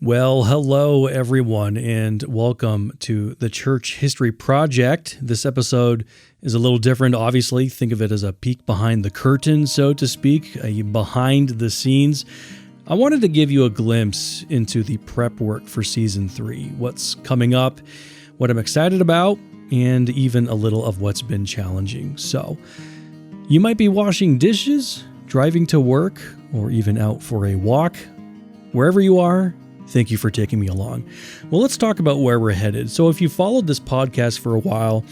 Well, hello everyone, and welcome to the Church History Project. This episode is a little different, obviously. Think of it as a peek behind the curtain, so to speak, a behind the scenes. I wanted to give you a glimpse into the prep work for Season 3, what's coming up, what I'm excited about, and even a little of what's been challenging. So, you might be washing dishes, driving to work, or even out for a walk. Wherever you are, thank you for taking me along. Well, let's talk about where we're headed. So if you followed this podcast for a while,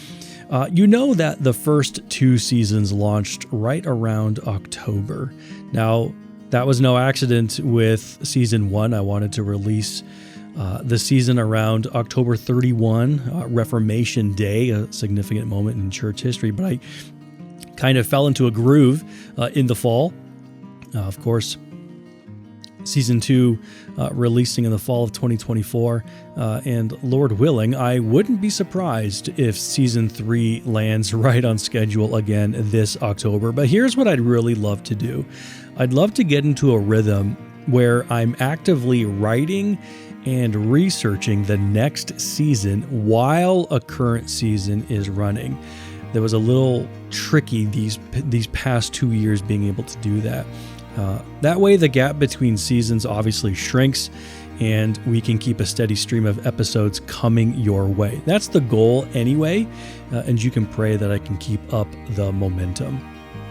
you know that the first two seasons launched right around October. Now, that was no accident with Season 1. I wanted to release the season around October 31, Reformation Day, a significant moment in church history, but I kind of fell into a groove in the fall. Of course, Season 2 releasing in the fall of 2024, and Lord willing, I wouldn't be surprised if Season 3 lands right on schedule again this October. But here's what I'd really love to do. I'd love to get into a rhythm where I'm actively writing and researching the next season while a current season is running. There was a little tricky these past 2 years being able to do that. That way, the gap between seasons obviously shrinks, and we can keep a steady stream of episodes coming your way. That's the goal anyway, and you can pray that I can keep up the momentum.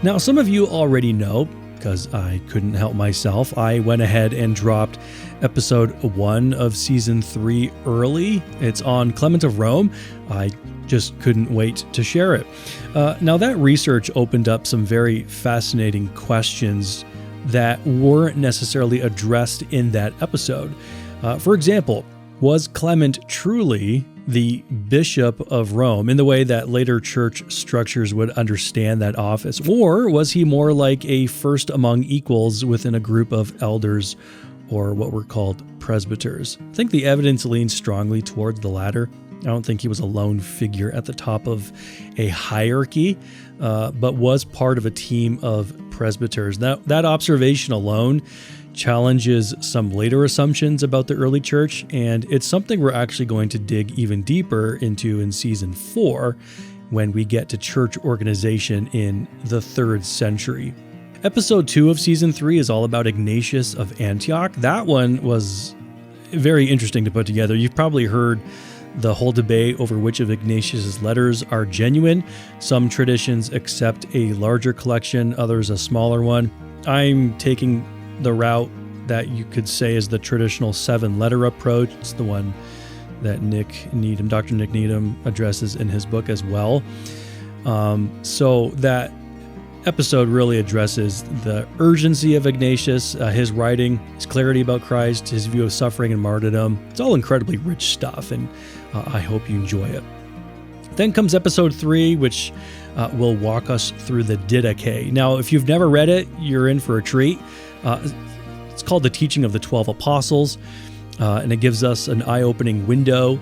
Now, some of you already know, because I couldn't help myself, I went ahead and dropped episode 1 of Season 3 early. It's on Clement of Rome. I just couldn't wait to share it. Now, that research opened up some very fascinating questions that weren't necessarily addressed in that episode. For example, was Clement truly the Bishop of Rome in the way that later church structures would understand that office? Or was he more like a first among equals within a group of elders, or what were called presbyters? I think the evidence leans strongly towards the latter. I don't think he was a lone figure at the top of a hierarchy, but was part of a team of presbyters. Now, that observation alone challenges some later assumptions about the early church, and it's something we're actually going to dig even deeper into in Season 4 when we get to church organization in the 3rd century. Episode 2 of Season 3 is all about Ignatius of Antioch. That one was very interesting to put together. You've probably heard the whole debate over which of Ignatius's letters are genuine. Some traditions accept a larger collection, others a smaller one. I'm taking the route that you could say is the traditional 7-letter approach. It's the one that Dr. Nick Needham addresses in his book as well. So that episode really addresses the urgency of Ignatius, his writing, his clarity about Christ, his view of suffering and martyrdom. It's all incredibly rich stuff, and I hope you enjoy it. Then comes episode 3, which will walk us through the Didache. Now, if you've never read it, you're in for a treat. It's called The Teaching of the 12 Apostles, and it gives us an eye-opening window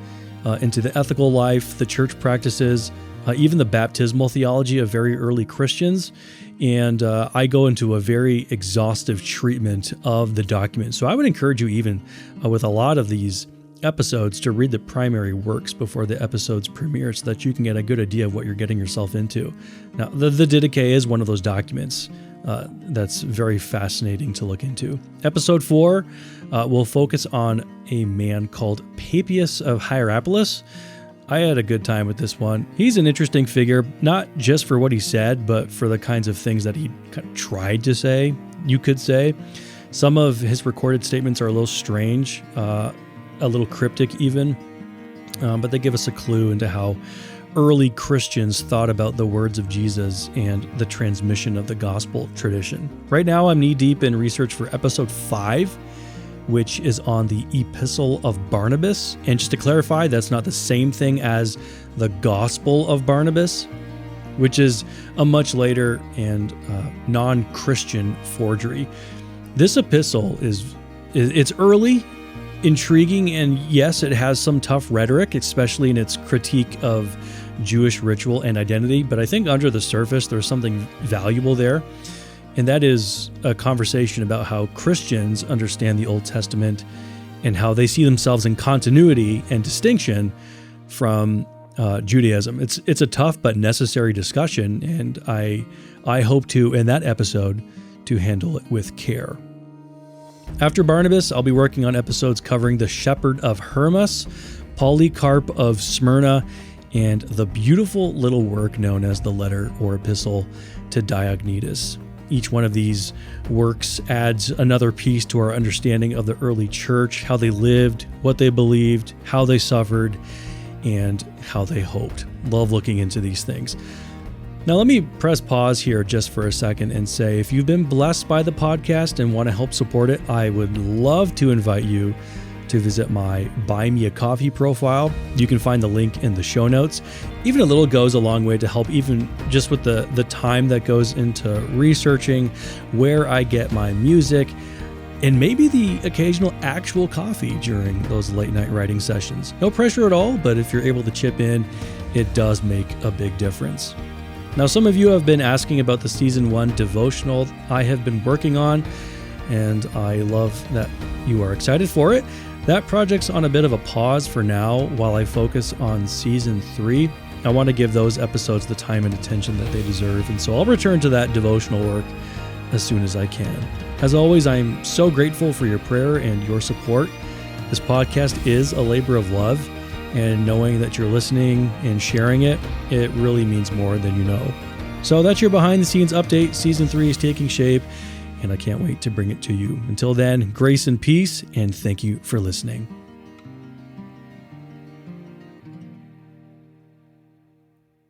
into the ethical life, the church practices, even the baptismal theology of very early Christians. And I go into a very exhaustive treatment of the document. So I would encourage you, even with a lot of these episodes, to read the primary works before the episodes premiere so that you can get a good idea of what you're getting yourself into. Now, the Didache is one of those documents that's very fascinating to look into. Episode 4 will focus on a man called Papias of Hierapolis. I had a good time with this one. He's an interesting figure, not just for what he said, but for the kinds of things that he kind of tried to say, you could say. Some of his recorded statements are a little strange, a little cryptic even, but they give us a clue into how early Christians thought about the words of Jesus and the transmission of the gospel tradition. Right now, I'm knee-deep in research for episode 5, which is on the Epistle of Barnabas. And just to clarify, that's not the same thing as the Gospel of Barnabas, which is a much later and non-Christian forgery. This epistle it's early, intriguing, and yes, it has some tough rhetoric, especially in its critique of Jewish ritual and identity, but I think under the surface, there's something valuable there. And that is a conversation about how Christians understand the Old Testament and how they see themselves in continuity and distinction from Judaism. It's a tough but necessary discussion, and I hope to, in that episode, to handle it with care. After Barnabas, I'll be working on episodes covering the shepherd of Hermas, Polycarp of Smyrna, and the beautiful little work known as the letter or epistle to Diognetus. Each one of these works adds another piece to our understanding of the early church, how they lived, what they believed, how they suffered, and how they hoped. Love looking into these things. Now, let me press pause here just for a second and say, if you've been blessed by the podcast and want to help support it, I would love to invite you to visit my Buy Me a Coffee profile. You can find the link in the show notes. Even a little goes a long way to help, even just with the time that goes into researching where I get my music, and maybe the occasional actual coffee during those late night writing sessions. No pressure at all, but if you're able to chip in, it does make a big difference. Now, some of you have been asking about the Season 1 devotional I have been working on, and I love that you are excited for it. That project's on a bit of a pause for now while I focus on Season 3. I want to give those episodes the time and attention that they deserve, and so I'll return to that devotional work as soon as I can. As always, I'm so grateful for your prayer and your support. This podcast is a labor of love, and knowing that you're listening and sharing it, it really means more than you know. So that's your behind the scenes update. Season 3 is taking shape, and I can't wait to bring it to you. Until then, grace and peace, and thank you for listening.